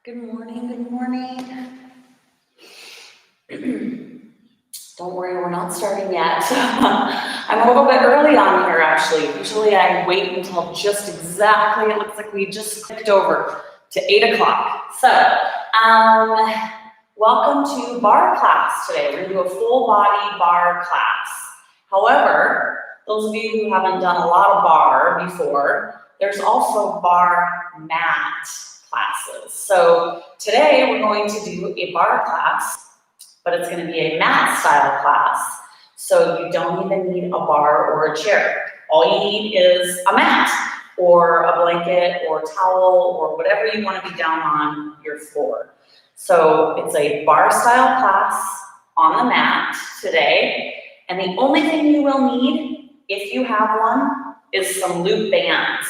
Good morning, good morning. Don't worry, we're not starting yet. I'm a little bit early on here actually. Usually I wait until just exactly, it looks like we just clicked over to 8 o'clock. So, welcome to barre class today. We're gonna do a full body barre class. However, those of you who haven't done a lot of barre before, there's also barre mat classes. So today we're going to do a barre class, but it's going to be a mat style class. So you don't even need a bar or a chair. All you need is a mat or a blanket or towel or whatever you want to be down on your floor. So it's a barre style class on the mat today. And the only thing you will need, if you have one, is some loop bands.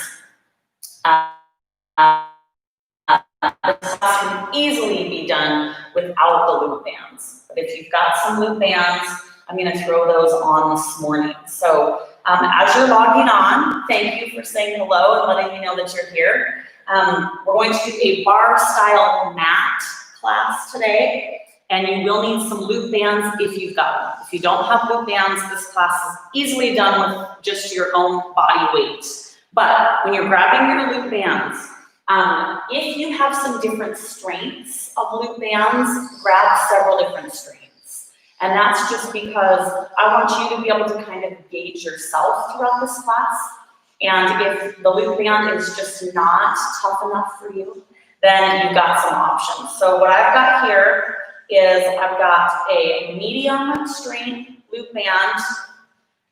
This class can easily be done without the loop bands. But if you've got some loop bands, I'm going to throw those on this morning. So as you're logging on, thank you for saying hello and letting me know that you're here. We're going to do a barre style mat class today, and you will need some loop bands if you've got them. If you don't have loop bands, this class is easily done with just your own body weight. But when you're grabbing your loop bands, if you have some different strengths of loop bands, grab several different strengths. And that's just because I want you to be able to kind of gauge yourself throughout this class. And if the loop band is just not tough enough for you, then you've got some options. So what I've got here is I've got a medium strength loop band.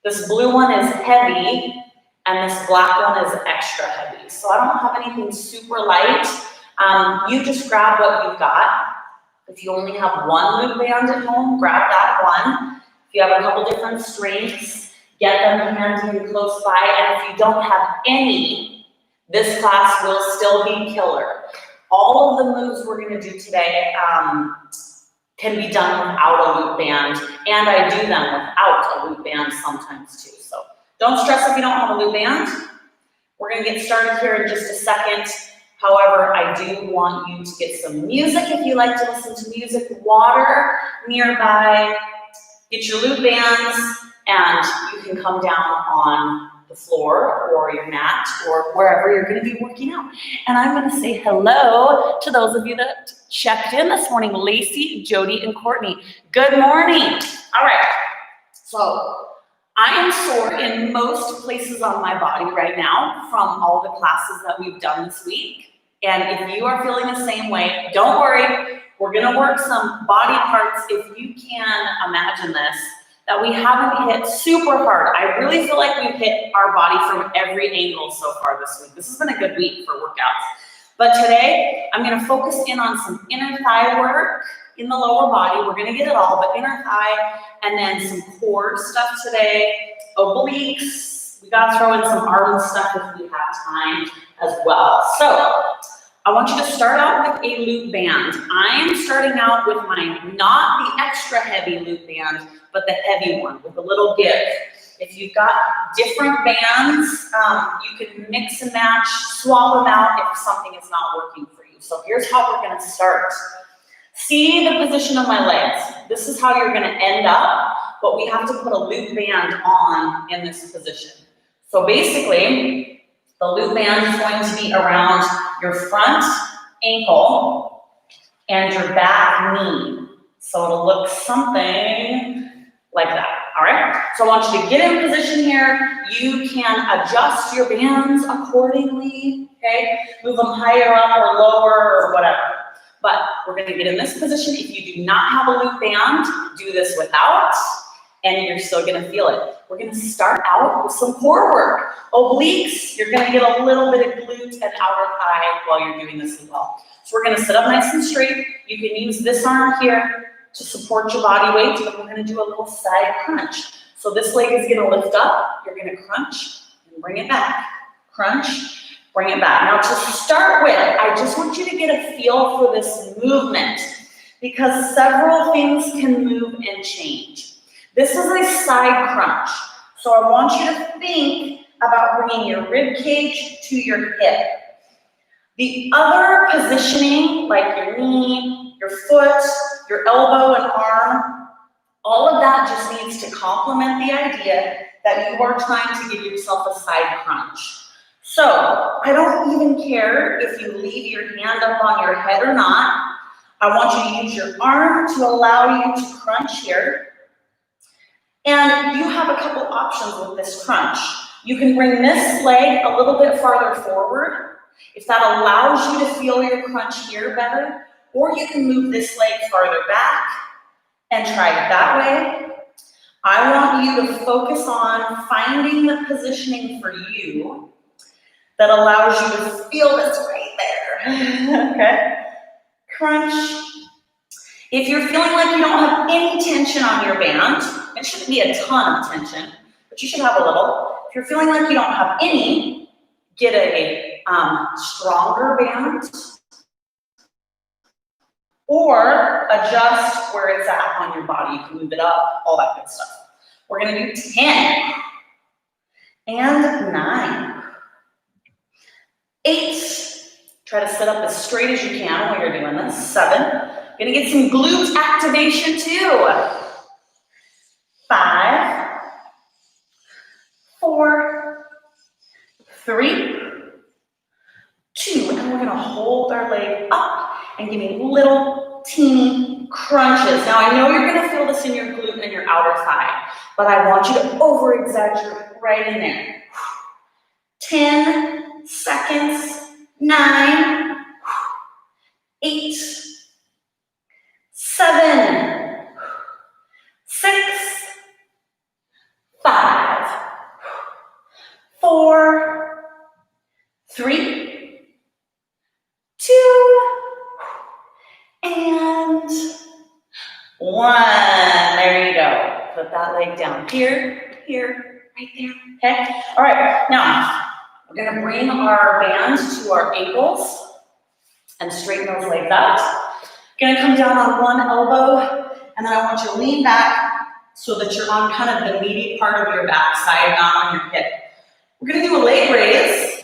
This blue one is heavy, and this black one is extra heavy. So I don't have anything super light. You just grab what you've got. If you only have one loop band at home, grab that one. If you have a couple different strengths, get them handy and close by. And if you don't have any, this class will still be killer. All of the moves we're gonna do today can be done without a loop band, and I do them without a loop band sometimes too. So don't stress if you don't have a loop band. We're gonna get started here in just a second. However, I do want you to get some music if you like to listen to music, water nearby, get your loop bands, and you can come down on the floor or your mat or wherever you're gonna be working out. And I'm gonna say hello to those of you that checked in this morning, Lacey, Jody, and Courtney. Good morning. All right, so I am sore in most places on my body right now from all the classes that we've done this week. And if you are feeling the same way, don't worry. We're gonna work some body parts, if you can imagine this, that we haven't hit super hard. I really feel like we've hit our body from every angle so far this week. This has been a good week for workouts. But today, I'm gonna focus in on some inner thigh work in the lower body. We're gonna get it all, but inner thigh, and then some core stuff today, obliques. We gotta throw in some arm stuff if we have time as well. So, I want you to start out with a loop band. I am starting out with not the extra heavy loop band, but the heavy one with a little give. If you've got different bands, you can mix and match, swap them out if something is not working for you. So here's how we're gonna start. See the position of my legs. This is how you're gonna end up, but we have to put a loop band on in this position. So basically, the loop band is going to be around your front ankle and your back knee. So it'll look something like that, all right? So I want you to get in position here. You can adjust your bands accordingly, okay? Move them higher up or lower or whatever. But we're gonna get in this position. If you do not have a loop band, do this without, and you're still gonna feel it. We're gonna start out with some core work. Obliques, you're gonna get a little bit of glute and outer thigh while you're doing this as well. So we're gonna sit up nice and straight. You can use this arm here to support your body weight, but we're gonna do a little side crunch. So this leg is gonna lift up, you're gonna crunch and bring it back. Crunch, bring it back. Now to start with, I just want you to get a feel for this movement because several things can move and change. This is a side crunch. So I want you to think about bringing your rib cage to your hip. The other positioning, like your knee, your foot, your elbow and arm, all of that just needs to complement the idea that you are trying to give yourself a side crunch. So I don't even care if you leave your hand up on your head or not. I want you to use your arm to allow you to crunch here. And you have a couple options with this crunch. You can bring this leg a little bit farther forward, if that allows you to feel your crunch here better, or you can move this leg farther back and try it that way. I want you to focus on finding the positioning for you that allows you to feel this right there. Okay? Crunch. If you're feeling like you don't have any tension on your band, it shouldn't be a ton of tension, but you should have a little. If you're feeling like you don't have any, get a stronger band, or adjust where it's at on your body. You can move it up, all that good stuff. We're gonna do 10, and 9, 8. Try to sit up as straight as you can while you're doing this. 7. Gonna get some glute activation too. 5, 4, 3, 2, and we're gonna hold our leg up and give me little teeny crunches. Now I know you're gonna feel this in your glute and your outer thigh, but I want you to over-exaggerate right in there. 10 seconds, 9, 8, 7, 6, 5, 4, 3, 2, and 1. There you go. Put that leg down here, right there. Okay? All right. Now, we're going to bring our band to our ankles and straighten those legs out. Going to come down on one elbow, and then I want you to lean back so that you're on kind of the meaty part of your backside, not on your hip. We're going to do a leg raise,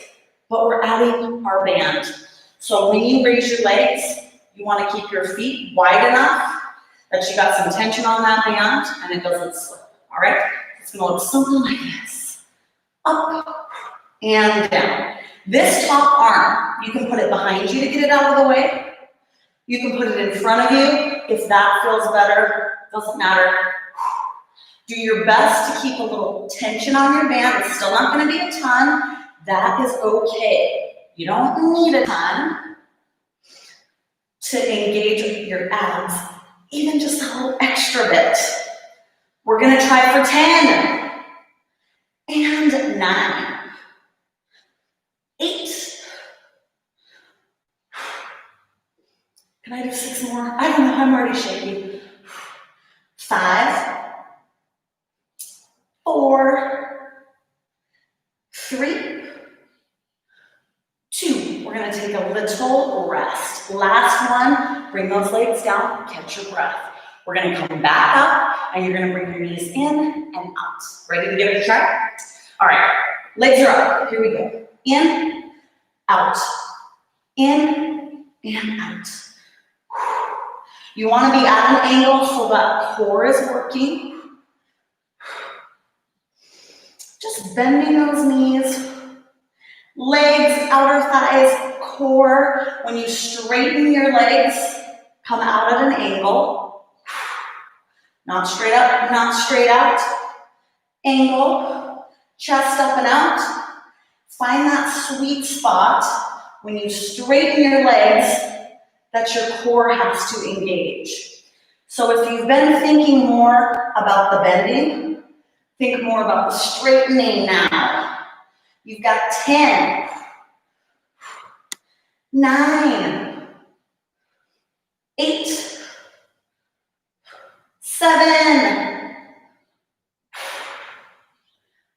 but we're adding our band. So when you raise your legs, you want to keep your feet wide enough that you got some tension on that band and it doesn't slip. All right? It's going to look something like this. Up and down. This top arm, you can put it behind you to get it out of the way. You can put it in front of you if that feels better. Doesn't matter. Do your best to keep a little tension on your band. It's still not going to be a ton. That is okay. You don't need a ton to engage your abs, even just a little extra bit. We're going to try for 10 and 9, 8. Can I do 6 more? I don't know, I'm already shaking. 5, 4, 3, 2. We're going to take a little rest. Last one, bring those legs down, catch your breath. We're going to come back up, and you're going to bring your knees in and out. Ready to give it a try? All right, legs are up. Here we go. In, out, in, and out. You want to be at an angle so that core is working. Just bending those knees, legs, outer thighs, core. When you straighten your legs, come out at an angle. Not straight up, not straight out. Angle, chest up and out. Find that sweet spot when you straighten your legs that your core has to engage. So if you've been thinking more about the bending, think more about the straightening now. You've got 10, 9, 8, 7,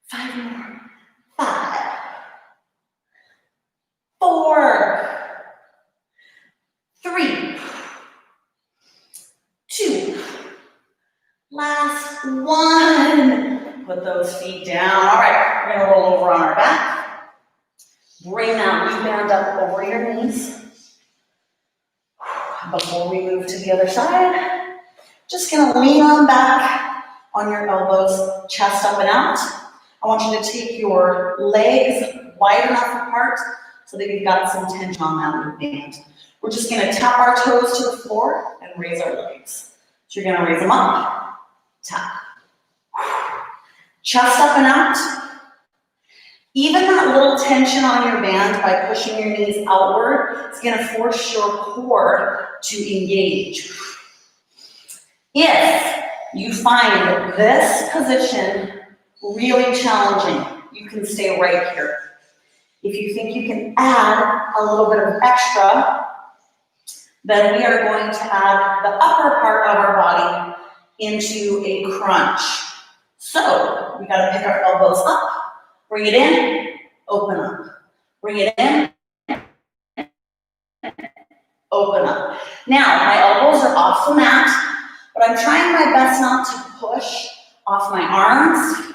5 more, 5, 4, 3, 2, last 1. Put those feet down. All right, we're gonna roll over on our back. Bring that knee band up over your knees. Before we move to the other side, just gonna lean on back on your elbows, chest up and out. I want you to take your legs wide enough apart so that you've got some tension on that loop band. We're just gonna tap our toes to the floor and raise our legs. So you're gonna raise them up, tap. Chest up and out. Even that little tension on your band by pushing your knees outward is gonna force your core to engage. If you find this position really challenging, you can stay right here. If you think you can add a little bit of extra, then we are going to add the upper part of our body into a crunch. So we gotta pick our elbows up, bring it in, open up. Bring it in, open up. Now, my elbows are off the mat, but I'm trying my best not to push off my arms.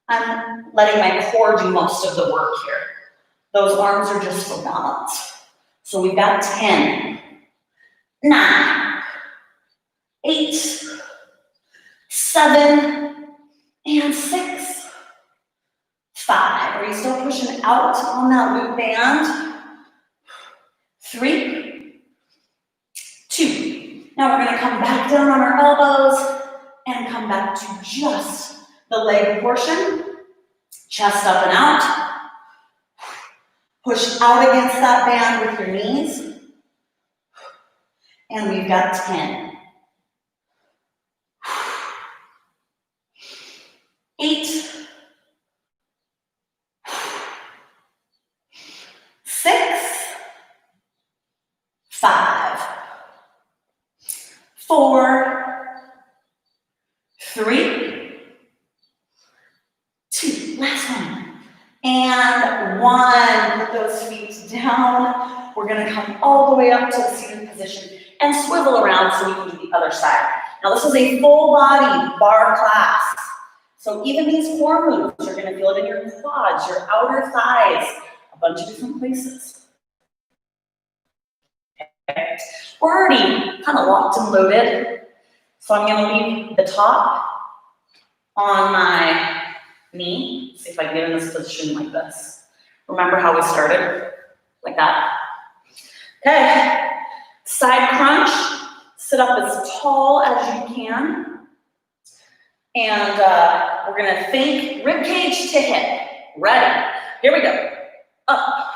I'm letting my core do most of the work here. Those arms are just for balance. So we've got 10, 9, 8, 7, and 6, 5. Are you still pushing out on that loop band? 3, 2. Now we're gonna come back down on our elbows and come back to just the leg portion. Chest up and out. Push out against that band with your knees. And we've got 10. 8. 6. 5. 4. 3. 2. Last one. And 1. Put those feet down. We're going to come all the way up to the seated position and swivel around so we can do the other side. Now this is a full body bar class. So even these core moves, you're going to feel it in your quads, your outer thighs, a bunch of different places. Okay. We're already kind of locked and loaded. So I'm going to leave the top on my knee. See if I can get in this position like this. Remember how we started? Like that. Okay. Side crunch. Sit up as tall as you can. And we're going to think rib cage to hip. Ready? Here we go. Up.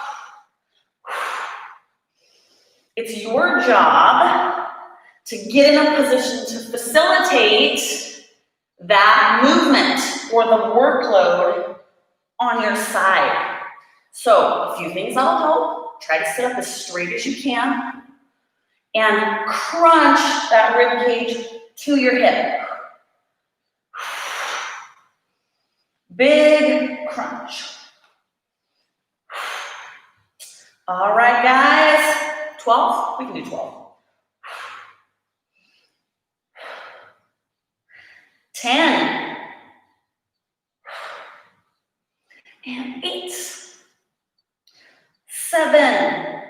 It's your job to get in a position to facilitate that movement or the workload on your side. So a few things that'll help. Try to sit up as straight as you can and crunch that rib cage to your hip. Big crunch. All right, guys. 12? We can do 12. 10. And 8. 7.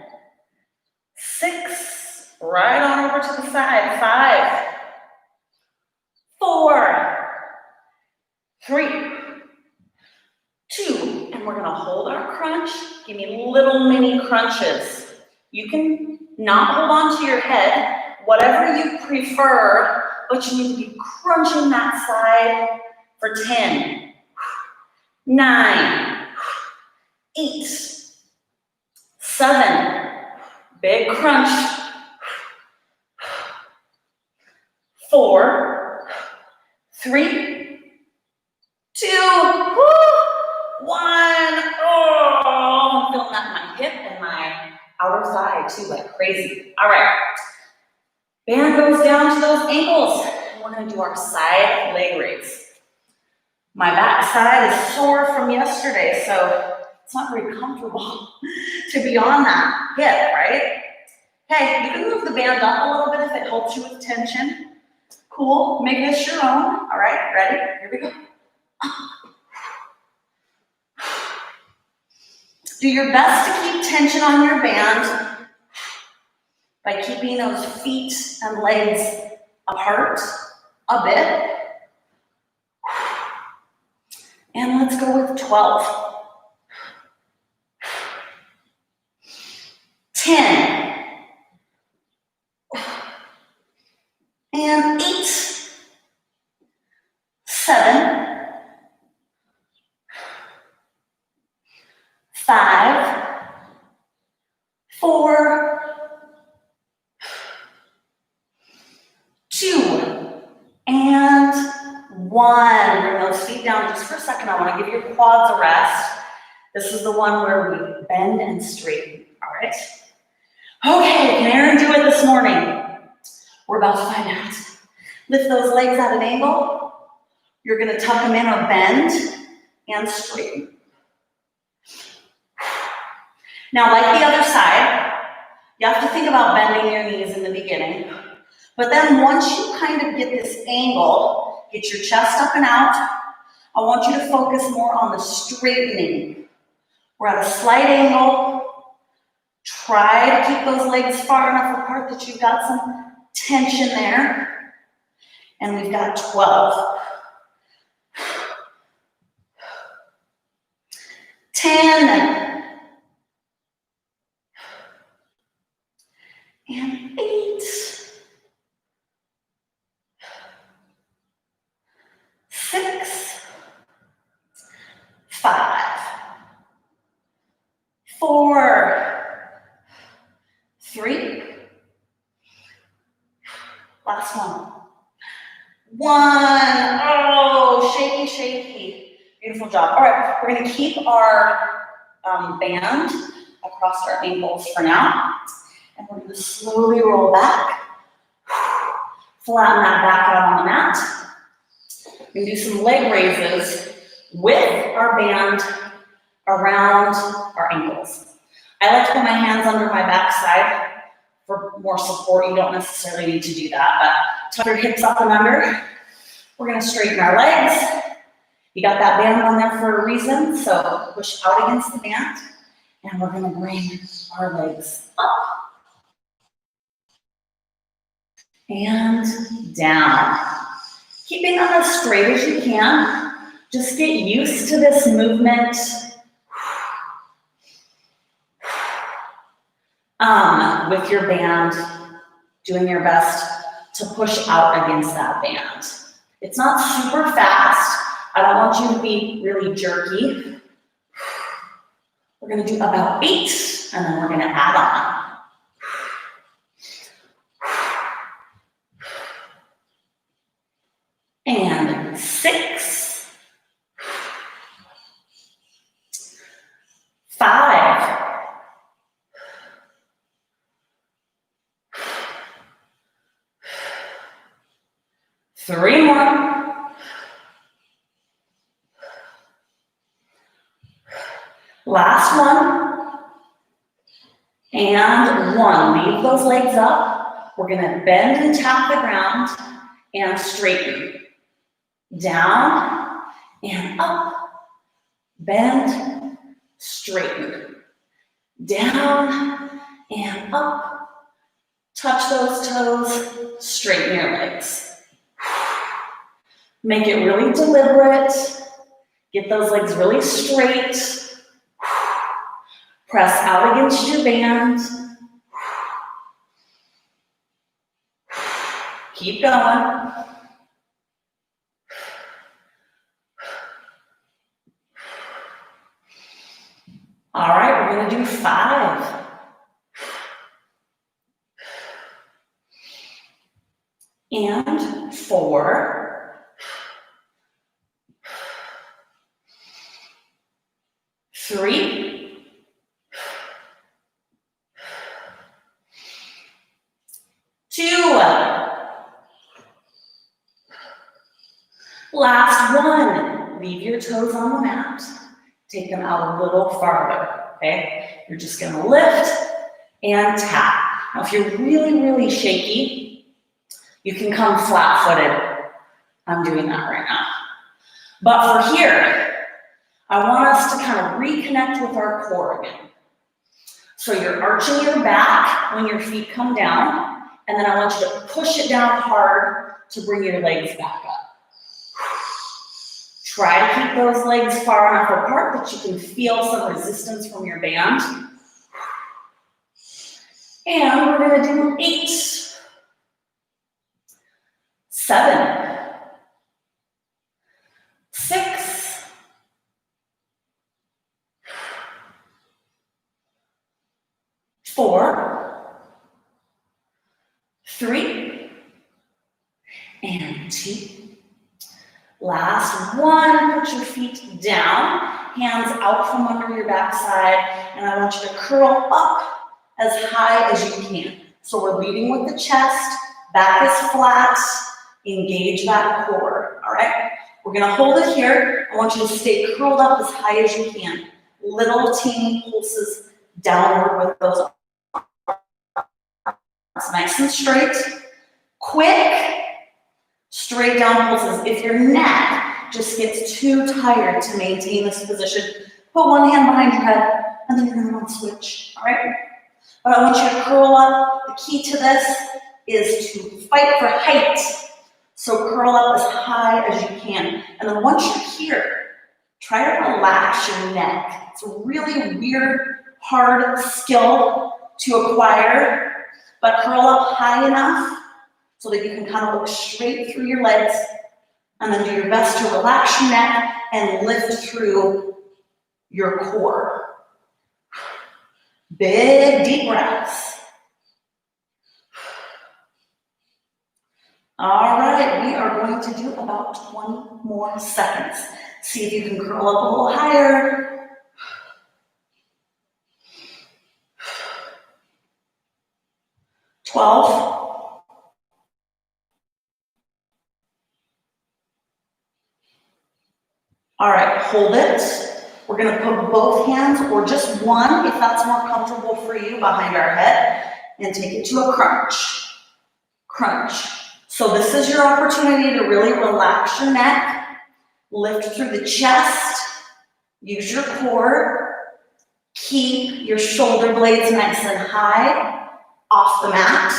6. Right on over to the side. 5. 4. 3. 2. And we're gonna hold our crunch. Give me little mini crunches. You can not hold on to your head, whatever you prefer, but you need to be crunching that side for 10, 9, 8, 7, big crunch, 4, 3, 2, 1. Oh, I'm feeling that in my hip and my outer thigh too, like crazy. All right. Band goes down to those ankles. We're going to do our side leg raise. My back side is sore from yesterday, so it's not very comfortable to be on that hip, right? Okay, you can move the band up a little bit if it helps you with tension. Cool, make this your own. All right, ready? Here we go. Do your best to keep tension on your band by keeping those feet and legs apart a bit. And let's go with 12. 10. And 8. 7. 5. 4. 2. And 1. Bring those feet down just for a second. I want to give your quads a rest. This is the one where we bend and straighten. All right. Okay, can Aaron do it this morning? We're about to find out. Lift those legs at an angle. You're going to tuck them in or bend and straighten. Now, like the other side, you have to think about bending your knees in the beginning. But then once you kind of get this angle, get your chest up and out, I want you to focus more on the straightening. We're at a slight angle. Try to keep those legs far enough apart that you've got some tension there. And we've got 12. 10. And 8. 6. 5. 4. 3. Last one. 1. Oh, shaky, shaky. Beautiful job. All right, we're going to keep our band across our ankles for now. And we're going to slowly roll back. Flatten that back out on the mat. We're going to do some leg raises with our band around our ankles. I like to put my hands under my backside for more support. You don't necessarily need to do that, but tuck your hips up and under. We're going to straighten our legs. You got that band on there for a reason, so push out against the band, and we're going to bring our legs up and down. Keeping them as straight as you can. Just get used to this movement. With your band, doing your best to push out against that band. It's not super fast. I don't want you to be really jerky. We're going to do about 8, and then we're going to add on. And 6. 5. 3 more. Last one. And 1. Leave those legs up. We're going to bend and tap the ground and straighten. Down and up. Bend, straighten. Down and up. Touch those toes, straighten your legs. Make it really deliberate. Get those legs really straight. Press out against your band. Keep going. All right, we're going to do 5. And 4. 3. 2. Last one. Leave your toes on the mat. Take them out a little farther, okay? You're just gonna lift and tap. Now, if you're really, really shaky, you can come flat-footed. I'm doing that right now. But for here, I want us to kind of reconnect with our core again. So you're arching your back when your feet come down, and then I want you to push it down hard to bring your legs back up. Try to keep those legs far enough apart that you can feel some resistance from your band. And we're going to do 8, 7, 6, 4, 3, and 2. Last one, put your feet down, hands out from under your backside, and I want you to curl up as high as you can. So we're leading with the chest, back is flat, engage that core, all right? We're gonna hold it here. I want you to stay curled up as high as you can. Little teeny pulses downward with those arms, nice and straight. Quick, straight down pulses. If your neck just gets too tired to maintain this position, put one hand behind your head, and then you're gonna want to switch, all right? But I want you to curl up. The key to this is to fight for height. So curl up as high as you can. And then once you're here, try to relax your neck. It's a really weird, hard skill to acquire, but curl up high enough so that you can kind of look straight through your legs, and then do your best to relax your neck and lift through your core. Big, deep breaths. All right, we are going to do about 20 more seconds. See if you can curl up a little higher. 12. All right, hold it. We're gonna put both hands, or just one, if that's more comfortable for you, behind our head, and take it to a crunch. Crunch. So this is your opportunity to really relax your neck, lift through the chest, use your core, keep your shoulder blades nice and high off the mat.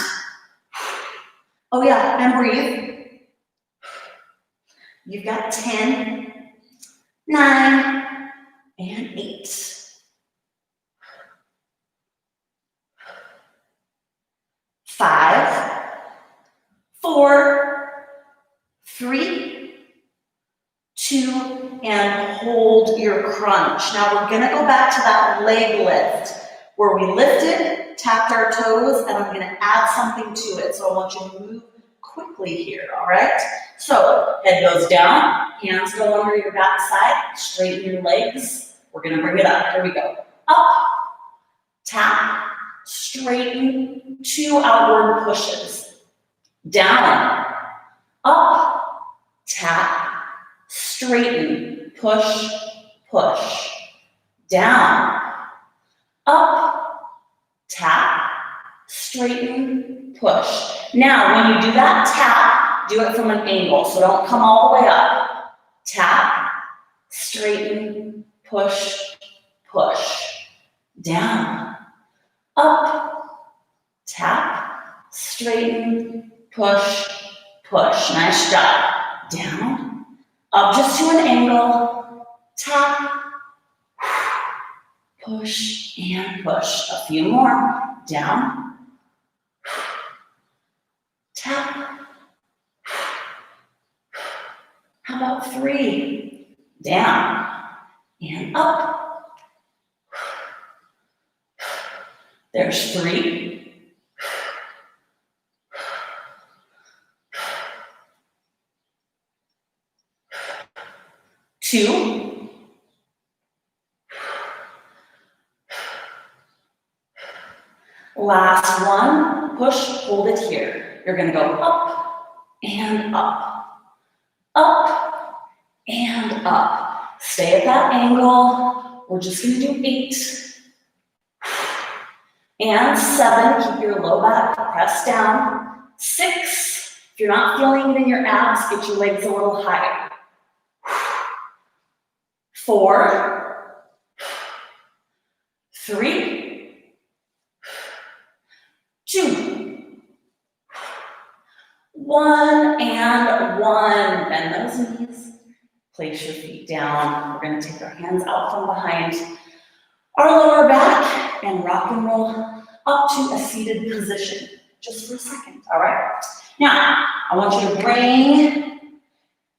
Oh yeah, and breathe. You've got 10, 9, and 8. 5, 4, 3, 2, and hold your crunch. Now we're gonna go back to that leg lift where we lifted, tapped our toes, and I'm gonna add something to it. So I want you to move quickly here, all right? So head goes down, hands go under your backside, straighten your legs. We're gonna bring it up, here we go. Up, tap, straighten, 2 outward pushes. Down, up, tap, straighten, push, push. Down, up, tap, straighten, push. Now, when you do that tap, do it from an angle, so don't come all the way up. Tap, straighten, push, push. Down, up, tap, straighten, push, push. Nice job. Down, up just to an angle, tap, push, and push. A few more. Down, tap. How about 3? Down and up. There's 3. 2. Last one, push, hold it here. You're gonna go up and up, up and up. Stay at that angle. We're just gonna do 8 and 7. Keep your low back pressed down. 6. If you're not feeling it in your abs, get your legs a little higher. 4, 3, 2, 1, and 1. Bend those knees. Place your feet down. We're going to take our hands out from behind our lower back and rock and roll up to a seated position. Just for a second, all right? Now, I want you to bring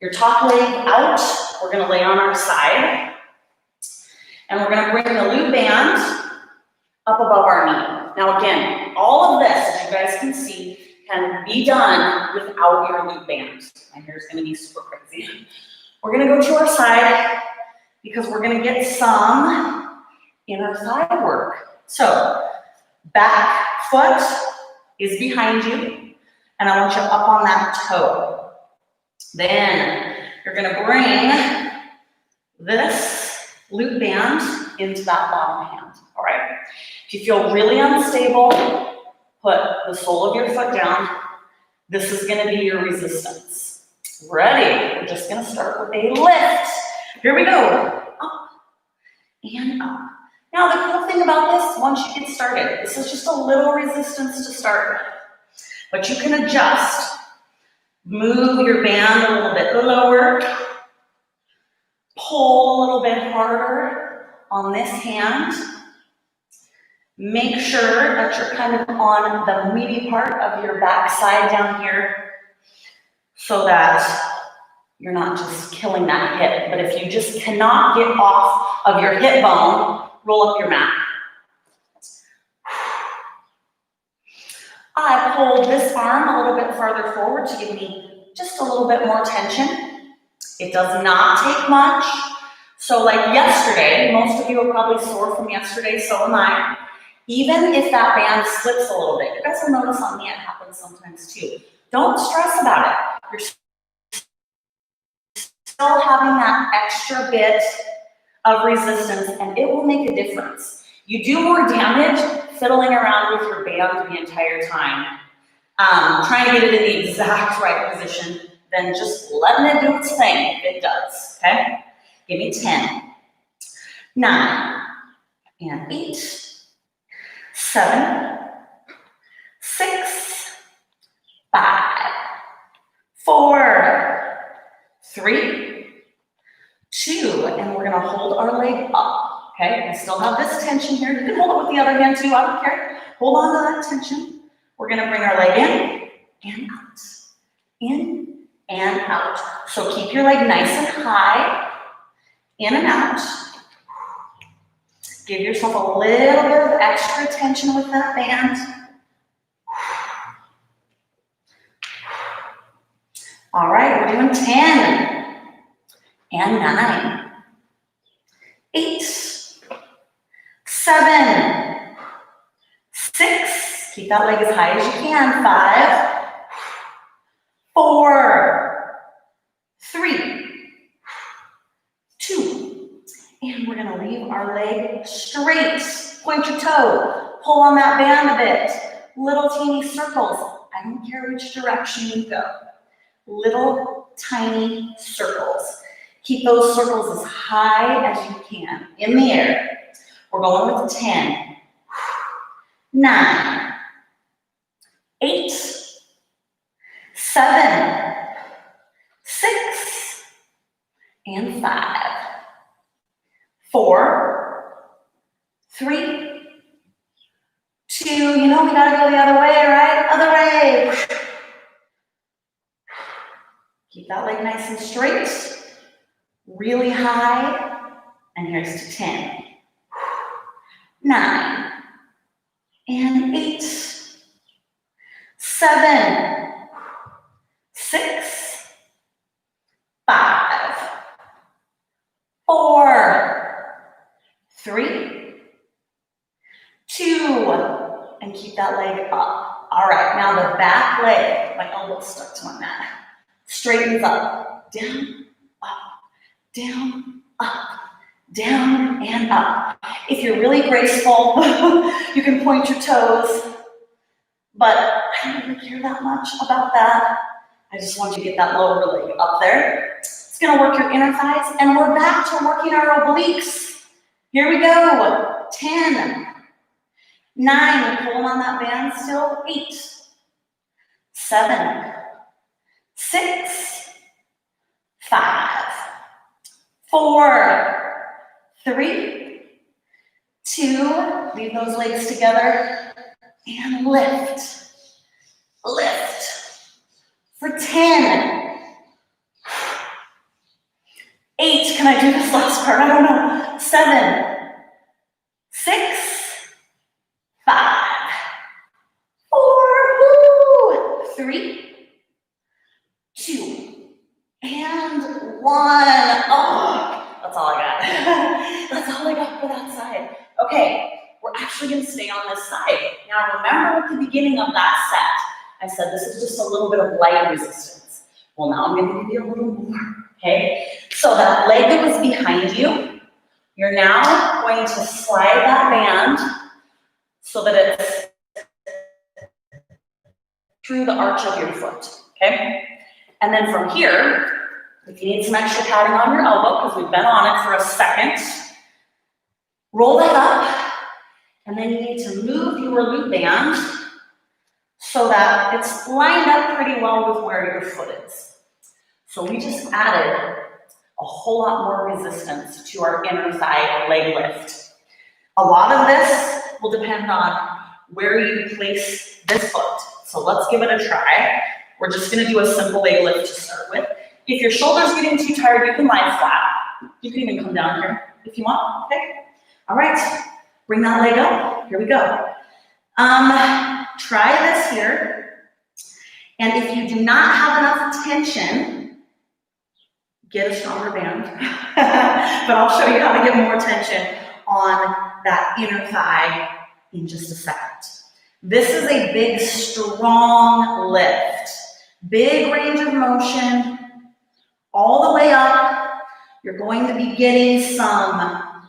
your top leg out. We're going to lay on our side. And we're going to bring the loop band up above our knee. Now again, all of this, as you guys can see, can be done without your loop band. My hair's going to be super crazy. We're going to go to our side because we're going to get some inner thigh work. So, back foot is behind you, and I want you up on that toe. Then you're going to bring this loop band into that bottom hand, all right? If you feel really unstable, put the sole of your foot down. This is going to be your resistance. Ready? We're just going to start with a lift. Here we go. Up and up. Now, the cool thing about this, once you get started, this is just a little resistance to start with. But you can adjust. Move your band a little bit lower. Pull a little bit harder on this hand. Make sure that you're kind of on the meaty part of your back side down here so that you're not just killing that hip. But if you just cannot get off of your hip bone, roll up your mat. I pulled this arm a little bit farther forward to give me just a little bit more tension. It does not take much. So like yesterday, most of you are probably sore from yesterday, so am I. Even if that band slips a little bit, you guys will notice on me it happens sometimes too. Don't stress about it. You're still having that extra bit of resistance, and it will make a difference. You do more damage fiddling around with your band the entire time, trying to get it in the exact right position, than just letting it do its thing if it does, okay? Give me 10, 9, and 8, 7, 6, 5, 4, 3, 2, and we're gonna hold our leg up, okay? We still have this tension here. You can hold it with the other hand too, I don't care. Hold on to that tension. We're gonna bring our leg in and out, in and out. So keep your leg nice and high, in and out. Give yourself a little bit of extra tension with that band. All right, we're doing 10 and 9, 8, 7, 6, keep that leg as high as you can, 5, 4, 3, 2, and we're gonna leave our leg straight. Point your toe, pull on that band a bit. Little teeny circles. I don't care which direction you go. Little tiny circles. Keep those circles as high as you can in the air. We're going with 10, 9, 8, 7, 6, and 5, 4, 3, 2, you know we gotta go the other way, right? Other way. Keep that leg nice and straight, really high, and here's to 10, 9, and 8, 7, 6, 5, 4, 3, 2, and keep that leg up. All right, now the back leg, my elbow's stuck to my mat, straightens up, down, down, up, down, and up. If you're really graceful, you can point your toes, but I don't really care that much about that. I just want you to get that lower leg up there. Let's gonna work your inner thighs, and we're back to working our obliques. Here we go. 10, 9, pulling on that band still. 8, 7, 6, 5, 4, 3, 2, leave those legs together, and lift, lift. For 10, 8, can I do this last part? I don't know. 7, 6, 5, 4, 3, 2, and 1. Oh, that's all I got. That's all I got for that side. Okay, we're actually gonna stay on this side. Now remember at the beginning of that set, I said this is just a little bit of light resistance. Well, now I'm gonna give you a little more, okay? So that leg that was behind you, you're now going to slide that band so that it's through the arch of your foot, okay? And then from here, if you need some extra padding on your elbow, because we've been on it for a second, roll that up, and then you need to move your loop band so that it's lined up pretty well with where your foot is. So we just added a whole lot more resistance to our inner thigh leg lift. A lot of this will depend on where you place this foot. So let's give it a try. We're just gonna do a simple leg lift to start with. If your shoulder's getting too tired, you can lie flat. You can even come down here if you want, okay? All right, bring that leg up, here we go. Try this here. And if you do not have enough tension, get a stronger band. But I'll show you how to get more tension on that inner thigh in just a second. This is a big, strong lift. Big range of motion, all the way up. You're going to be getting some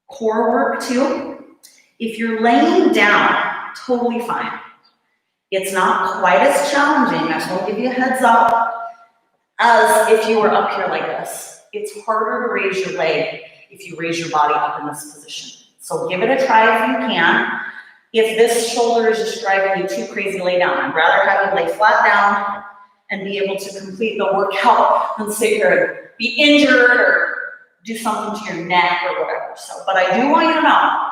core work too. If you're laying down, totally fine. It's not quite as challenging, I just want to give you a heads up, as if you were up here like this. It's harder to raise your leg if you raise your body up in this position. So give it a try if you can. If this shoulder is just driving you too crazy, lay down. I'd rather have you lay flat down and be able to complete the workout than sit here and be injured or do something to your neck or whatever. So, but I do want you to know,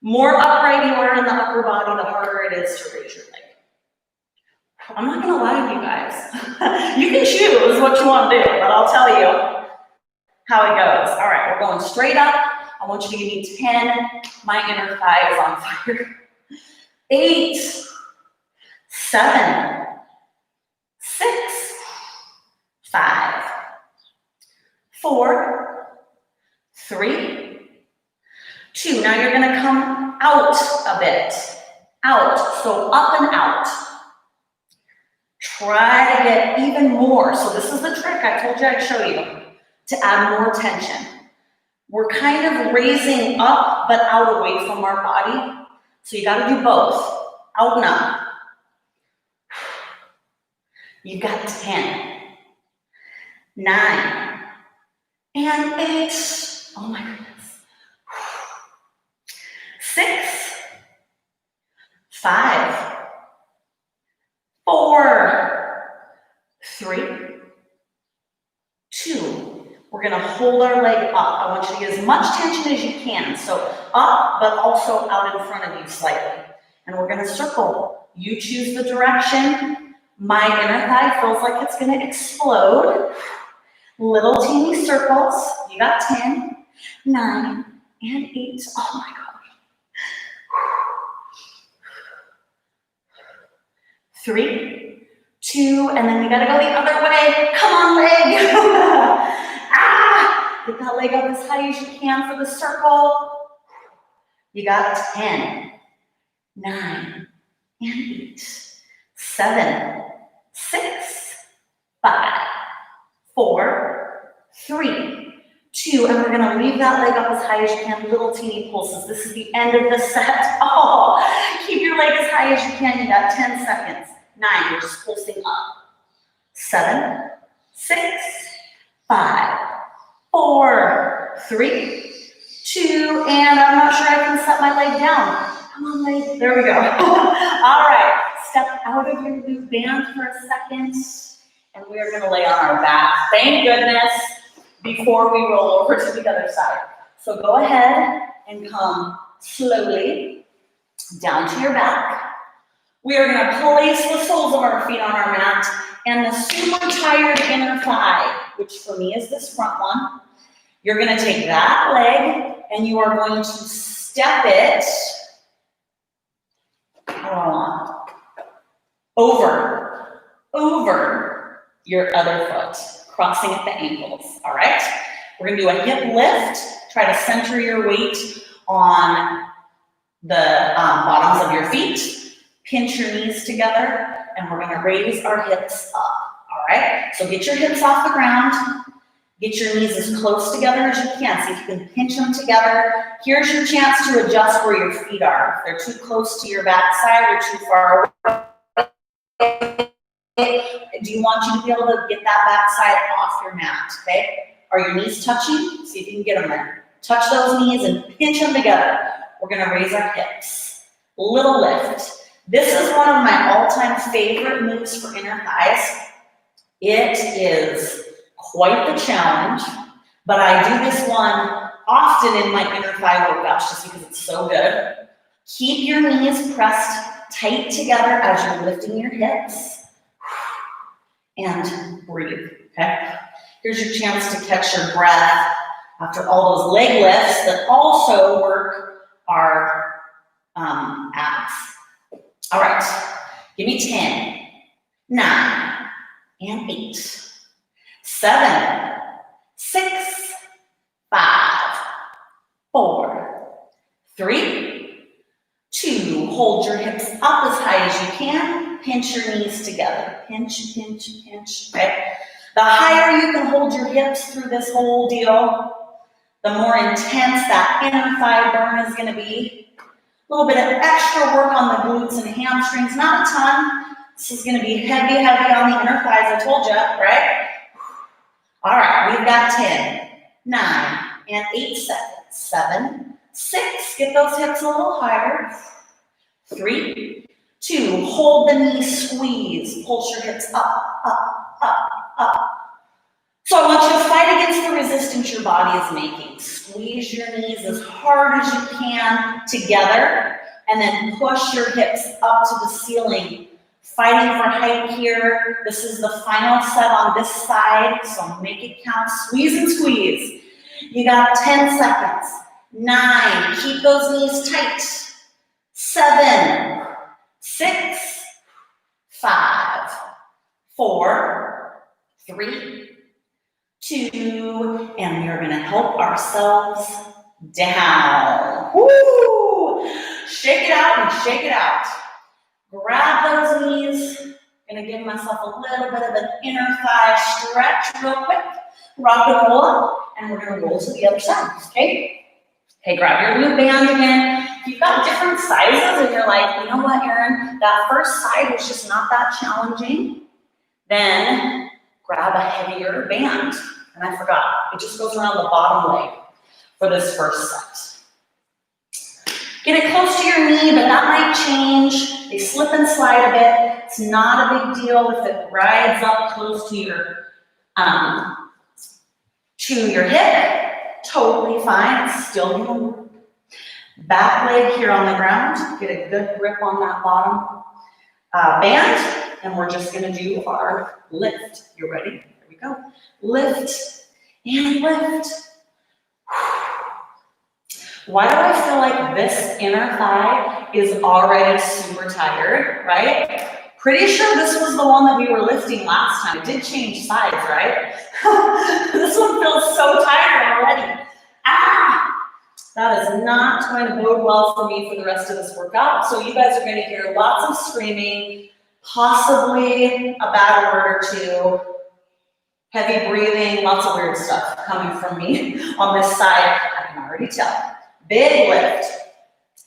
more upright you are in the upper body, the harder it is to raise your leg. I'm not gonna lie to you guys. You can choose what you want to do, but I'll tell you how it goes. All right, we're going straight up. I want you to give me 10. My inner thigh is on fire. 8, 7, 6, 5, 4, 3, 2. Now you're gonna come out a bit. Out, so up and out. Try to get even more. So this is the trick I told you I'd show you, to add more tension. We're kind of raising up, but out away from our body. So you gotta do both, out and up. You've got 10, 9, and 8. Oh my goodness. 6, 5, 4, 3, 2. We're gonna hold our leg up. I want you to get as much tension as you can. So up, but also out in front of you slightly. And we're gonna circle. You choose the direction. My inner thigh feels like it's gonna explode. Little teeny circles. You got 10, 9, and 8. Oh my God. 3, 2, and then we gotta go the other way. Come on, leg. Get that leg up as high as you can for the circle. You got 10, 9, and 8, 7, 6, 5, 4, 3, 2, and we're gonna leave that leg up as high as you can, little teeny pulses. This is the end of the set. Oh, keep your leg as high as you can. You got 10 seconds. 9, you're just pulsing up. 7, 6, 5, 4, 3, 2, and I'm not sure I can set my leg down. Come on, leg. There we go. All right. Step out of your loop band for a second, and we are going to lay on our back. Thank goodness, before we roll over to the other side. So go ahead and come slowly down to your back. We are going to place the soles of our feet on our mat, and the super tired inner thigh, which for me is this front one. You're going to take that leg, and you are going to step it over your other foot, crossing at the ankles, all right? We're gonna do a hip lift. Try to center your weight on the bottoms of your feet. Pinch your knees together, and we're gonna raise our hips up, all right? So get your hips off the ground. Get your knees as close together as you can. See if you can pinch them together. Here's your chance to adjust where your feet are. If they're too close to your backside or too far away, do you want you to be able to get that backside off your mat, okay? Are your knees touching? See if you can get them there. Touch those knees and pinch them together. We're gonna raise our hips. Little lift. This is one of my all-time favorite moves for inner thighs. It is quite the challenge, but I do this one often in my inner thigh workouts just because it's so good. Keep your knees pressed tight together as you're lifting your hips, and breathe, okay? Here's your chance to catch your breath after all those leg lifts that also work our abs. All right, give me 10, 9, and 8, 7, 6, 5, 4, 3, 2. Hold your hips up as high as you can. Pinch your knees together. Pinch, pinch, pinch, okay? The higher you can hold your hips through this whole deal, the more intense that inner thigh burn is gonna be. A little bit of extra work on the glutes and hamstrings, not a ton. This is gonna be heavy, heavy on the inner thighs, I told you, right? All right, we've got 10, 9, and 8 seconds. 7, 6, get those hips a little higher. 3, 2, hold the knees, squeeze, pulse your hips up, up, up, up. So I want you to fight against the resistance your body is making. Squeeze your knees as hard as you can together, and then push your hips up to the ceiling. Fighting for height here. This is the final set on this side, so make it count. Squeeze and squeeze. You got 10 seconds. 9, keep those knees tight. 7, 6, 5, 4, 3, 2, and we are gonna help ourselves down. Woo! Shake it out and shake it out. Grab those knees. Gonna give myself a little bit of an inner thigh stretch real quick. Rock and roll up, and we're gonna roll to the other side, okay? Okay, grab your loop band again. If you've got different sizes and you're like, you know what, Erin, that first side was just not that challenging, then grab a heavier band. And I forgot, it just goes around the bottom leg for this first set. Get it close to your knee, but that might change. They slip and slide a bit. It's not a big deal if it rides up close to your hip. Totally fine, it's still gonna work. Back leg here on the ground. Get a good grip on that bottom band, and we're just gonna do our lift. You ready? Here we go. Lift and lift. Why do I feel like this inner thigh is already super tired, right? Pretty sure this was the one that we were lifting last time. It did change sides, right? This one feels so tired already. Ah! That is not going to bode well for me for the rest of this workout. So you guys are going to hear lots of screaming, possibly a bad word or two, heavy breathing, lots of weird stuff coming from me on this side. I can already tell. Big lift.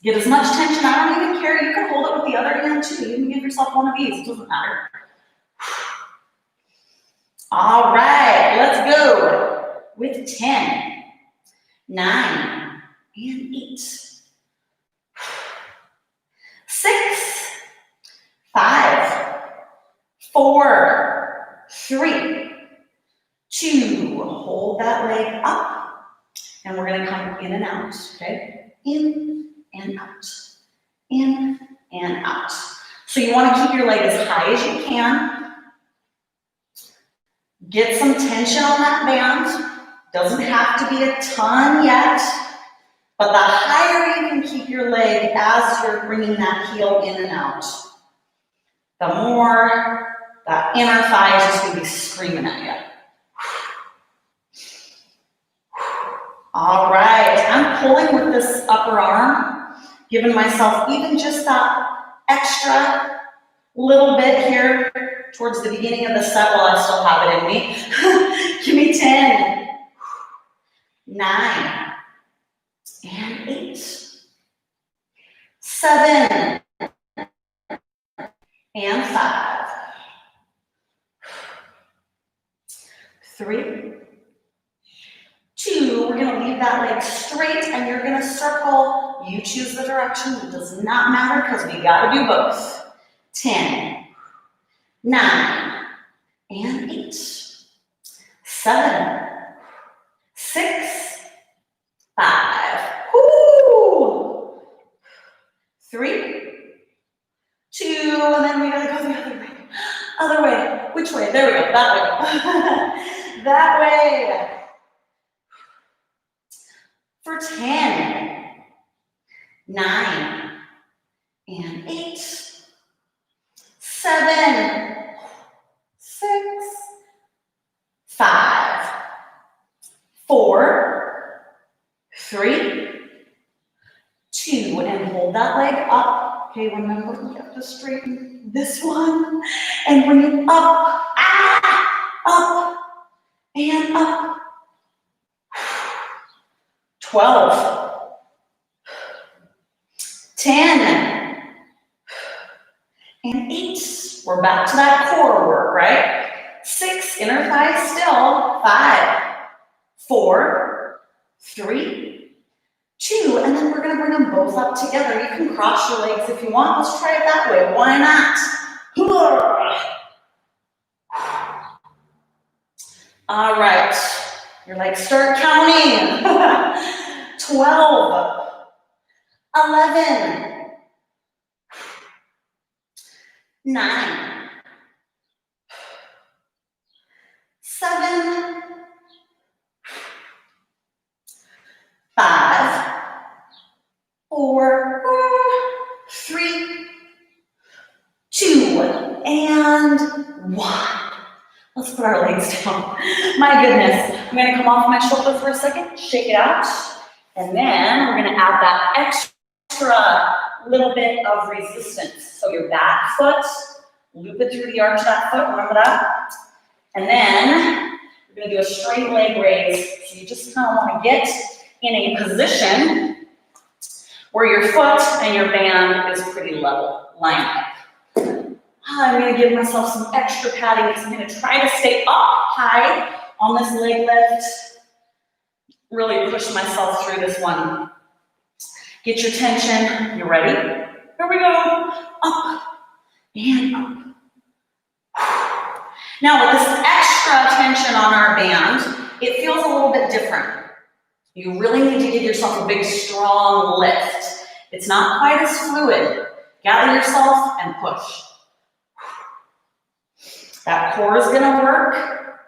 Get as much tension. I don't even care. You can hold it with the other hand too. You can give yourself one of these. It doesn't matter. All right. let's go with 10, 9, and 8. 6, 5, 4, 3, 2. Hold that leg up, and we're going to come in and out, okay? In and out, in and out. So you want to keep your leg as high as you can. Get some tension on that band. Doesn't have to be a ton yet, but the higher you can keep your leg as you're bringing that heel in and out, the more that inner thigh is just going to be screaming at you. All right, I'm pulling with this upper arm, giving myself even just that extra little bit here towards the beginning of the set while I still have it in me. Give me 10, 9, and 8, 7, and 5, 3, 2. We're going to leave that leg straight, and you're going to circle. You choose the direction. It does not matter because we got to do both. 10, 9, and 8, 7, 6, 5, 3, 2, and then we gotta go the other way. Other way. Which way? There we go. That way. That way. For 10, 9, and 8, 7, 6, 5, 4, 3, 2, and hold that leg up. Okay, remember you have to straighten this one. And when you up, up, and up. 12, 10, and 8. We're back to that core work, right? 6, inner thigh still. 5, 4, 3, 2, and then we're going to bring them both up together. You can cross your legs if you want. Let's try it that way. Why not? All right. Your legs start counting. 12, 11, 9, 7, 5, 4, 3, 2, and 1. Let's put our legs down. My goodness. I'm going to come off my shoulder for a second, shake it out, and then we're going to add that extra little bit of resistance. So your back foot, loop it through the arch of that foot, remember that? And then we're going to do a straight leg raise. So you just kind of want to get in a position where your foot and your band is pretty level, lined up. I'm going to give myself some extra padding because I'm going to try to stay up high on this leg lift. Really push myself through this one. Get your tension. You ready? Here we go. Up and up. Now with this extra tension on our band, it feels a little bit different. You really need to give yourself a big, strong lift. It's not quite as fluid. Gather yourself and push. That core is going to work.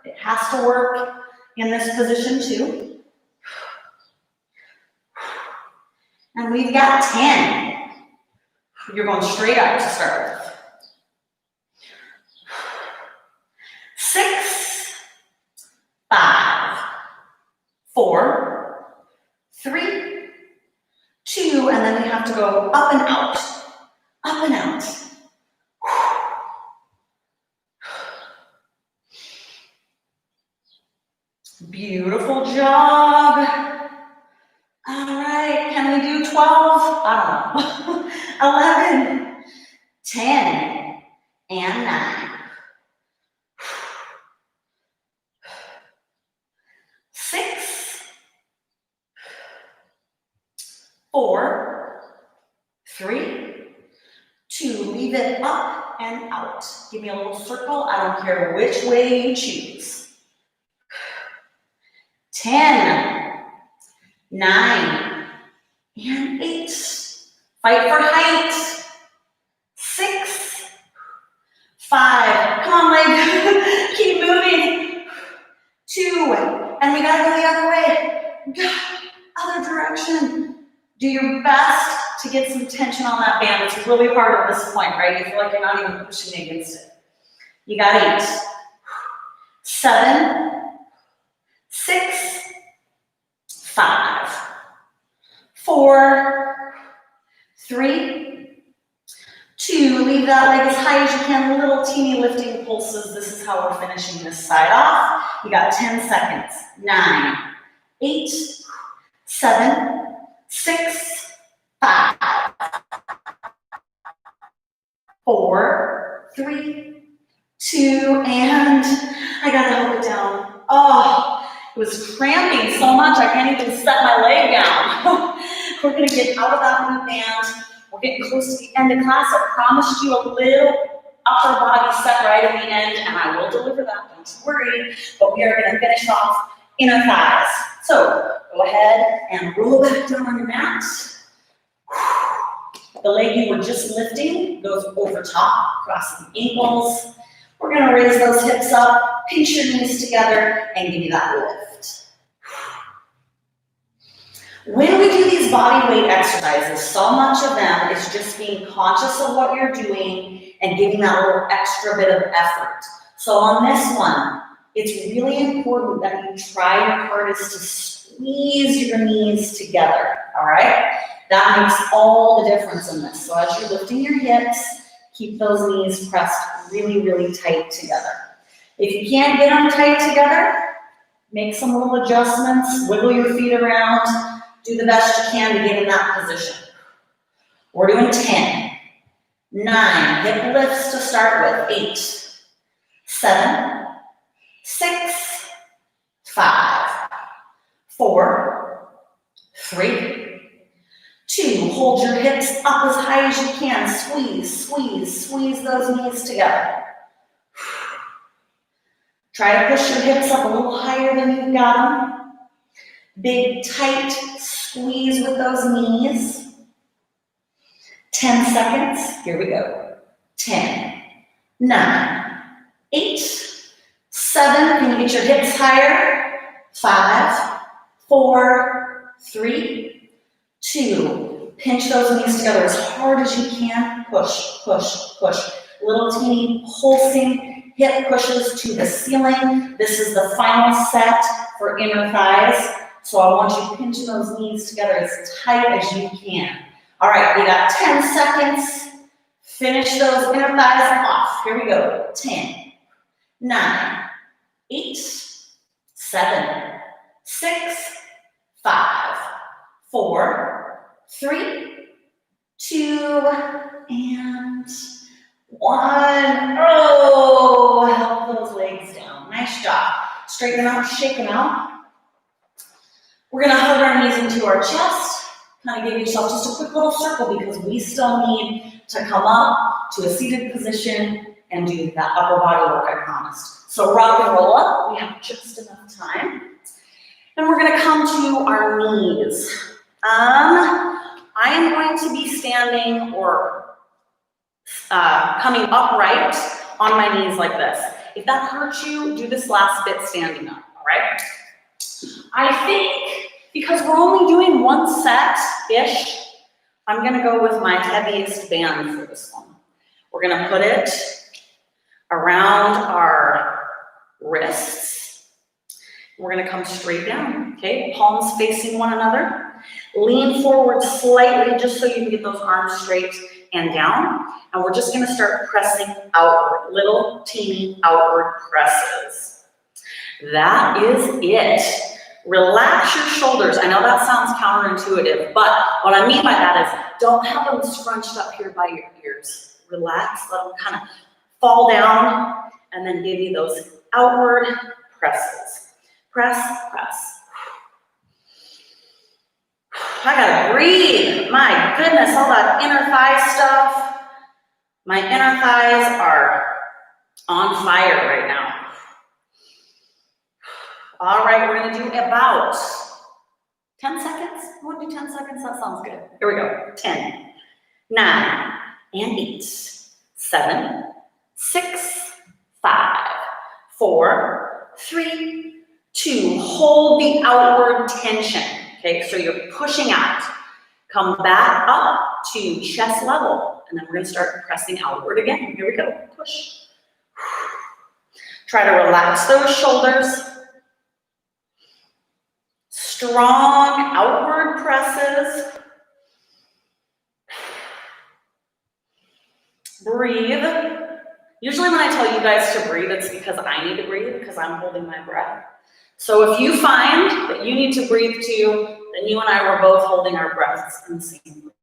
It has to work in this position too. And we've got 10. You're going straight up to start with. 6, 5, 4, 3, 2, and then we have to go up and out. Up and out. Beautiful job. All right, can we do 12? I don't know. 11, 10, and 9. 4, 3, 2, leave it up and out. Give me a little circle. I don't care which way you choose. 10, 9, and 8. Fight for height. 6, 5, come on, leg, keep moving. 2, and we gotta go the other way. Other direction. Do your best to get some tension on that band. It's really hard at this point, right? You feel like you're not even pushing against it. You got 8, 7, 6, 5, 4, 3, 2. Leave that leg as high as you can. Little teeny lifting pulses. This is how we're finishing this side off. You got 10 seconds. 9, 8, 7, 6, 5, 4, 3, 2, and I gotta hold it down. Oh, it was cramping so much I can't even set my leg down. We're gonna get out of that glute band. We're getting close to the end of class. I promised you a little upper body set right at the end, and I will deliver that, don't you worry. But we are gonna finish off inner thighs. So go ahead and roll back down on your mat. The leg you were just lifting goes over top, cross the ankles. We're gonna raise those hips up, pinch your knees together, and give you that lift. When we do these body weight exercises, so much of them is just being conscious of what you're doing and giving that little extra bit of effort. So on this one, it's really important that you try your hardest to squeeze your knees together, all right? That makes all the difference in this. So as you're lifting your hips, keep those knees pressed really, really tight together. If you can't get them tight together, make some little adjustments, wiggle your feet around, do the best you can to get in that position. We're doing 10, 9, hip lifts to start with, 8, 7, 6, 5, 4, 3, 2, hold your hips up as high as you can. Squeeze, squeeze, squeeze those knees together. Try to push your hips up a little higher than you've got them. Big, tight squeeze with those knees. 10 seconds. Here we go. 10, 9, 8, 7. Can you get your hips higher? 5, 4, 3, 2. Pinch those knees together as hard as you can. Push, push, push. Little teeny pulsing hip pushes to the ceiling. This is the final set for inner thighs. So I want you pinching those knees together as tight as you can. All right, we got 10 seconds. Finish those inner thighs off. Here we go. 10, 9, 8, 7, 6, 5, 4, 3, 2, and 1. Oh, help those legs down. Nice job. Straighten them out, shake them out. We're gonna hug our knees into our chest. Kind of give yourself just a quick little circle because we still need to come up to a seated position and do that upper body work I promised. So rock and roll up. We have just enough time. And we're gonna come to our knees. I am going to be standing or coming upright on my knees like this. If that hurts you, do this last bit standing up, all right? I think because we're only doing one set-ish, I'm gonna go with my heaviest band for this one. We're gonna put it around our wrists. We're gonna come straight down, okay? Palms facing one another. Lean forward slightly just so you can get those arms straight and down. And we're just gonna start pressing outward, little teeny outward presses. That is it. Relax your shoulders. I know that sounds counterintuitive, but what I mean by that is don't have them scrunched up here by your ears. Relax, let them kind of fall down, and then give you those outward presses. Press, press. I gotta breathe. My goodness, all that inner thigh stuff. My inner thighs are on fire right now. All right, we're gonna do about 10 seconds. You wanna do 10 seconds? That sounds good. Here we go. 10, 9, and 8, 7, 6, 5, 4, 3, 2. Hold the outward tension. Okay, so you're pushing out. Come back up to chest level, and then we're gonna start pressing outward again. Here we go, push. Try to relax those shoulders. Strong outward presses. Breathe. Usually when I tell you guys to breathe, it's because I need to breathe, because I'm holding my breath. So if you find that you need to breathe too, then you and I were both holding our breaths in the same place.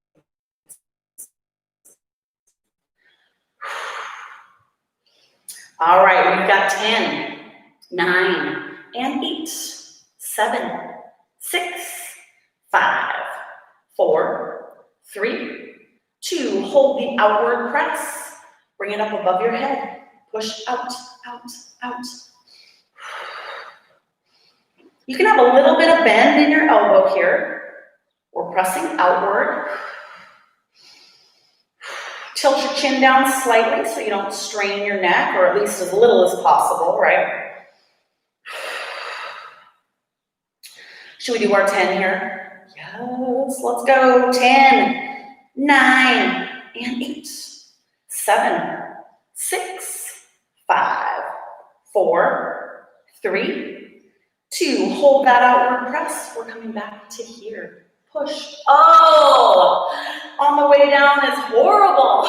All right, we've got 10, 9, and 8, 7, 6, 5, 4, 3, 2. Hold the outward press. Bring it up above your head. Push out, out, out. You can have a little bit of bend in your elbow here. We're pressing outward. Tilt your chin down slightly so you don't strain your neck, or at least as little as possible, right? Should we do our 10 here? Yes, let's go. 10, 9, and 8, 7, 6, 5, 4, 3, 2. Hold that outward press. We're coming back to here. Push. Oh, on the way down is horrible.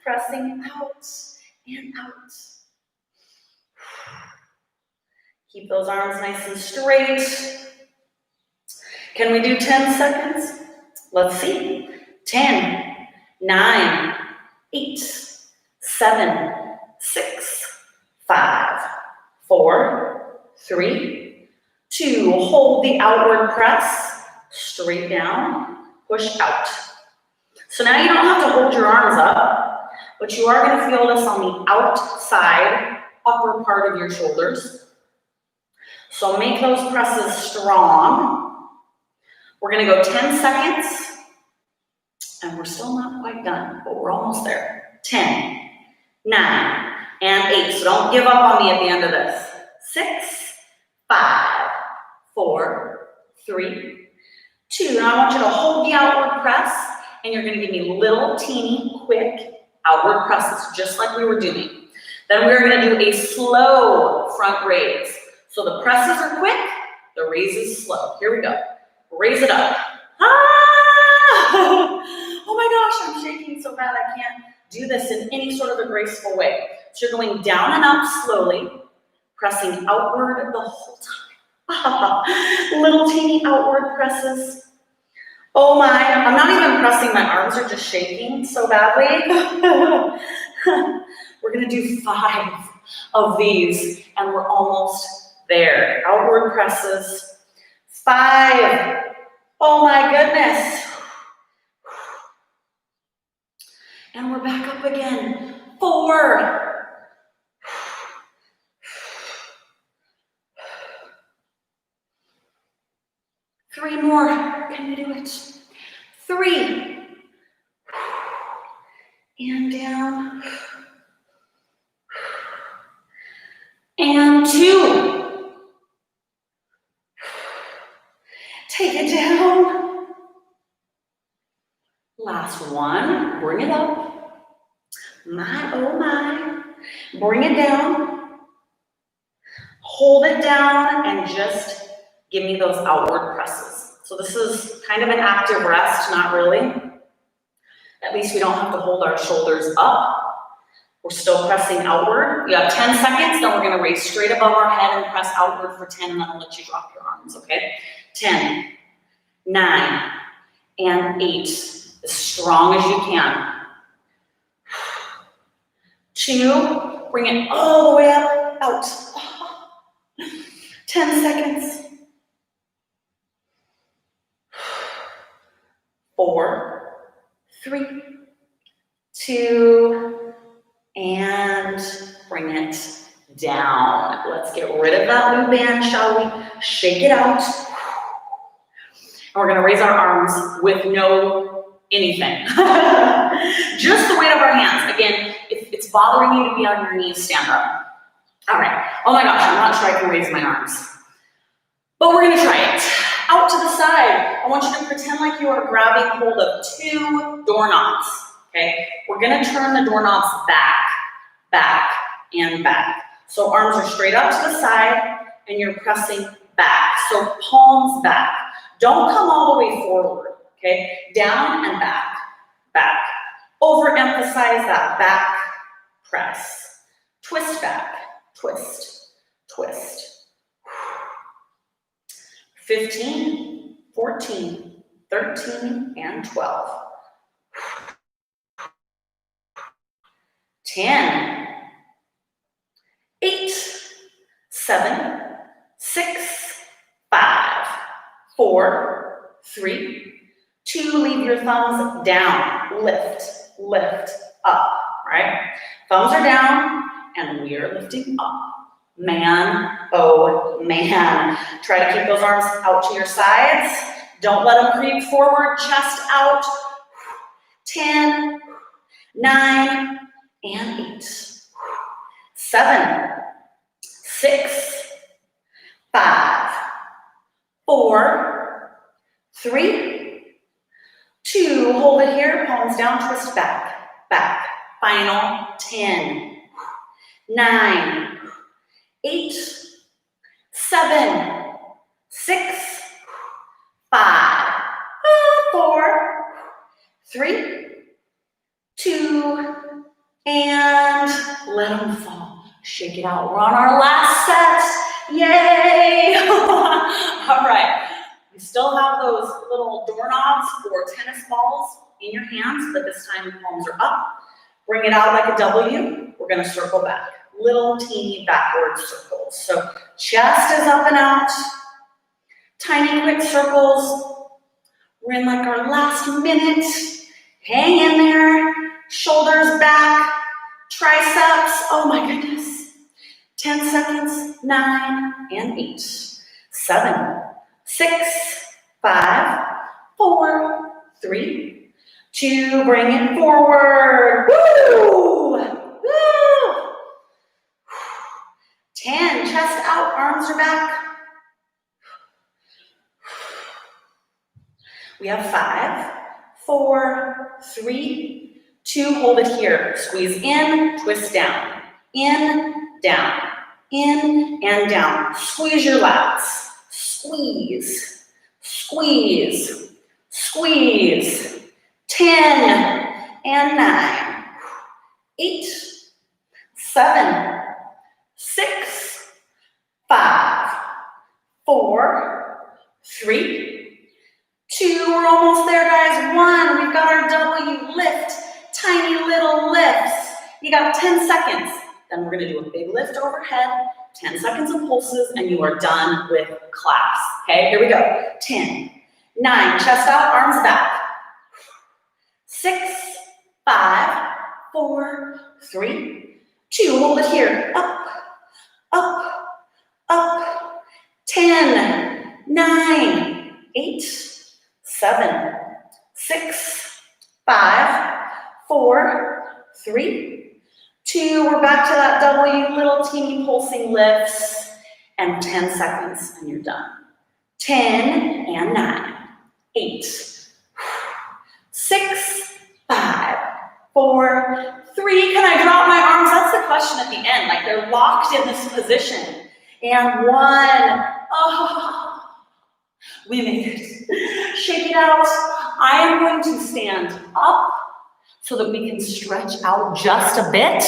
Pressing out and out. Keep those arms nice and straight. Can we do 10 seconds? Let's see. 10, 9, 8, 7, 6, 5, 4, 3, 2. Hold the outward press. Straight down. Push out. So now you don't have to hold your arms up, but you are going to feel this on the outside upper part of your shoulders. So make those presses strong. We're going to go 10 seconds, and we're still not quite done, but we're almost there. 10, 9, and 8. So don't give up on me at the end of this. 6, 5, 4, 3, 2. Now I want you to hold the outward press, and you're going to give me little, teeny, quick outward presses, just like we were doing. Then we're going to do a slow front raise. So the presses are quick, the raise is slow. Here we go. Raise it up. Ah! Oh my gosh, I'm shaking so bad I can't do this in any sort of a graceful way. So you're going down and up slowly, pressing outward the whole time. Little teeny outward presses. Oh my, I'm not even pressing, my arms are just shaking so badly. We're gonna do 5 of these, and we're almost there. Outward presses. 5. Oh my goodness. And we're back up again. 4. 3 more. Can you do it? 3. And down. And 2. Take it down. Last one. Bring it up. My, oh my. Bring it down. Hold it down and just give me those outward presses. So this is kind of an active rest, not really. At least we don't have to hold our shoulders up. We're still pressing outward. You have 10 seconds, then we're gonna raise straight above our head and press outward for 10, and then I'll let you drop your arms, okay? 10, 9, and 8. As strong as you can. 2, bring it all the way up, out. 10 seconds. 3, 2, and bring it down. Let's get rid of that loop band, shall we? Shake it out. And we're gonna raise our arms with no anything. Just the weight of our hands. Again, if it's bothering you to be on your knees, stand up. All right. Oh my gosh, I'm not sure I can raise my arms. But we're gonna try it. Out to the side. I want you to pretend like you are grabbing hold of 2 doorknobs, okay? We're gonna turn the doorknobs back, back, and back. So arms are straight up to the side, and you're pressing back. So palms back. Don't come all the way forward, okay? Down and back, back. Overemphasize that back press. Twist back, twist, twist. 15, 14, 13, and 12. 10, 8, 7, 6, 5, 4, 3, 2, leave your thumbs down, lift, lift, up, right? Thumbs are down, and we are lifting up. Man, oh man. Try to keep those arms out to your sides. Don't let them creep forward, chest out. 10, 9, and 8. 7, 6, 5, 4, 3, 2. Hold it here, palms down, twist back, back. Final 10, 9, 8, 7, 6, 5, 4, 3, 2, and let them fall. Shake it out. We're on our last set. Yay! All right. You still have those little doorknobs or tennis balls in your hands, but this time your palms are up. Bring it out like a W. We're going to circle back. Little teeny backward circles. So chest is up and out. Tiny quick circles. We're in like our last minute. Hang in there. Shoulders back. Triceps. Oh my goodness. 10 seconds. 9 and 8. 7, 6, 5, 4, 3, 2. Bring it forward. Woo! Woo! 10, chest out, arms are back. We have 5, 4, 3, 2, hold it here. Squeeze in, twist down. In, down. In, and down. Squeeze your lats. Squeeze, squeeze, squeeze. 10, and 9, 8, 7, 6, 5, 4, 3, 2. We're almost there, guys. 1. We've got our W lift. Tiny little lifts. You got 10 seconds. Then we're going to do a big lift overhead. 10 seconds of pulses, and you are done with class. Okay, here we go. 10, 9, chest out, arms back. 6, 5, 4, 3, 2. Hold it here. Up, up, up. 10, 9, 8, 7, 6, 5, 4, 3, 2. We're back to that W, little teeny pulsing lifts. And 10 seconds, and you're done. 10, and 9, 8, 6, 5, 4, 3. Can I drop my arms? That's the question at the end. Like they're locked in this position. And 1. Oh, we made it. Shake it out. I am going to stand up so that we can stretch out just a bit.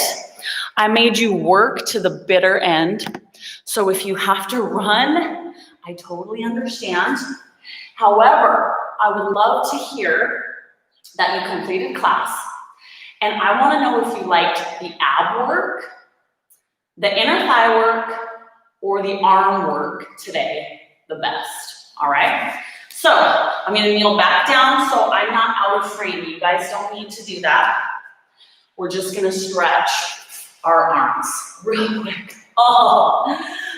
I made you work to the bitter end. So if you have to run, I totally understand. However, I would love to hear that you completed class. And I want to know if you liked the ab work, the inner thigh work, or the arm work today the best. All right? So I'm gonna kneel back down so I'm not out of frame. You guys don't need to do that. We're just gonna stretch our arms real quick. Oh,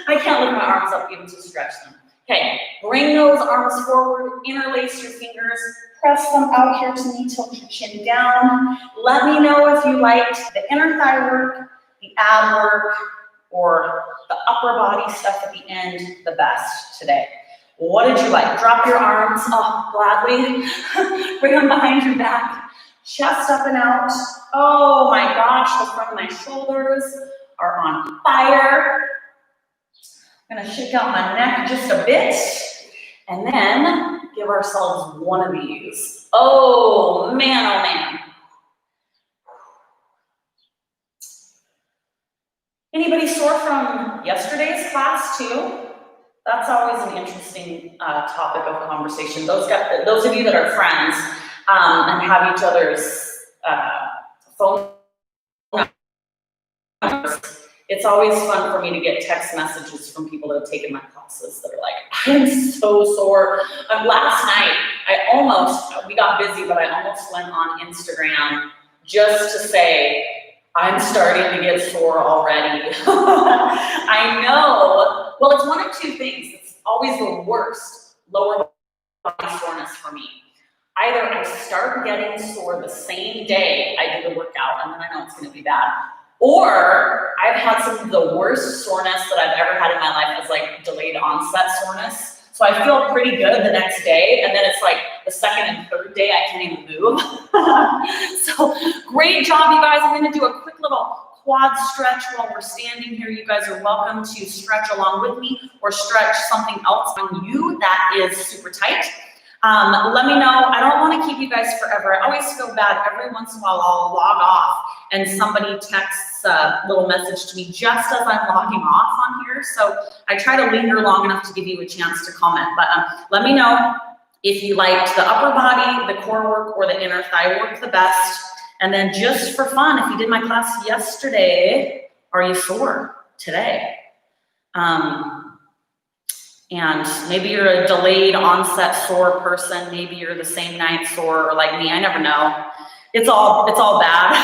I can't lift my arms up even to stretch them. Okay, bring those arms forward, interlace your fingers, press them out here to me, tilt your chin down. Let me know if you liked the inner thigh work, the ab work, or the upper body stuff at the end the best today. What did you like? Drop your arms, oh, gladly. Bring them behind your back, chest up and out. Oh my gosh, the front of my shoulders are on fire. I'm gonna shake out my neck just a bit, and then give ourselves one of these. Oh man, oh man. Anybody sore from yesterday's class too? That's always an interesting topic of conversation. Those of you that are friends and have each other's phone numbers, it's always fun for me to get text messages from people that have taken my classes that are like, I'm so sore. Last night, we got busy, but I almost went on Instagram just to say, I'm starting to get sore already. I know. Well, it's one of two things. It's always the worst, lower body soreness for me. Either I start getting sore the same day I do the workout, and then I know it's going to be bad. Or I've had some of the worst soreness that I've ever had in my life is like delayed onset soreness. So I feel pretty good the next day, and then it's like the second and third day I can't even move. So great job, you guys. I'm gonna do a quick little quad stretch while we're standing here. You guys are welcome to stretch along with me or stretch something else on you that is super tight. Let me know. I don't want to keep you guys forever. I always feel bad. Every once in a while I'll log off and somebody texts a little message to me just as I'm logging off on here. So I try to linger long enough to give you a chance to comment. But let me know if you liked the upper body, the core work, or the inner thigh work the best. And then just for fun, if you did my class yesterday, are you sore today? And maybe you're a delayed onset sore person. Maybe you're the same night sore, or like me, I never know. It's all bad.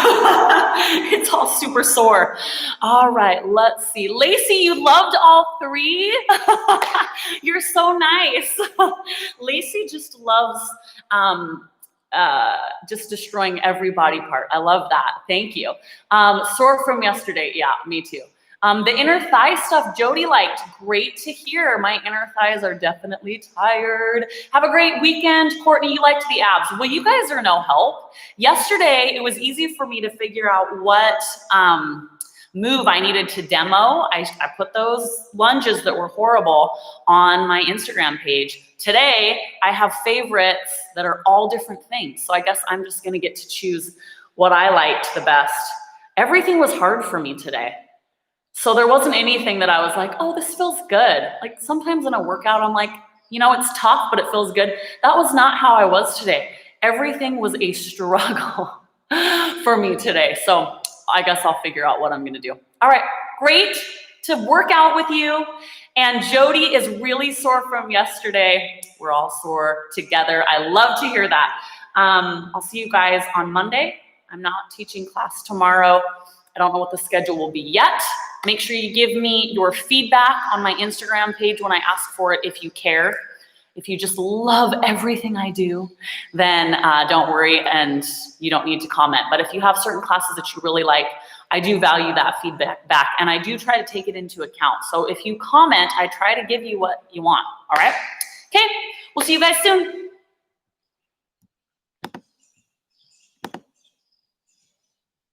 It's all super sore. All right, let's see. Lacey, you loved all three? You're so nice. Lacey just loves just destroying every body part. I love that. Thank you. Sore from yesterday. Yeah, me too. The inner thigh stuff Jody liked. Great to hear. My inner thighs are definitely tired. Have a great weekend. Courtney, you liked the abs. Well, you guys are no help. Yesterday, it was easy for me to figure out what move I needed to demo. I put those lunges that were horrible on my Instagram page. Today, I have favorites that are all different things. So I guess I'm just gonna get to choose what I liked the best. Everything was hard for me today. So there wasn't anything that I was like, oh, this feels good. Like sometimes in a workout, I'm like, you know, it's tough, but it feels good. That was not how I was today. Everything was a struggle for me today. So I guess I'll figure out what I'm gonna do. All right, great to work out with you. And Jody is really sore from yesterday. We're all sore together. I love to hear that. I'll see you guys on Monday. I'm not teaching class tomorrow. I don't know what the schedule will be yet. Make sure you give me your feedback on my Instagram page when I ask for it if you care. If you just love everything I do, then don't worry and you don't need to comment. But if you have certain classes that you really like, I do value that feedback back, and I do try to take it into account. So if you comment, I try to give you what you want, all right? Okay, we'll see you guys soon.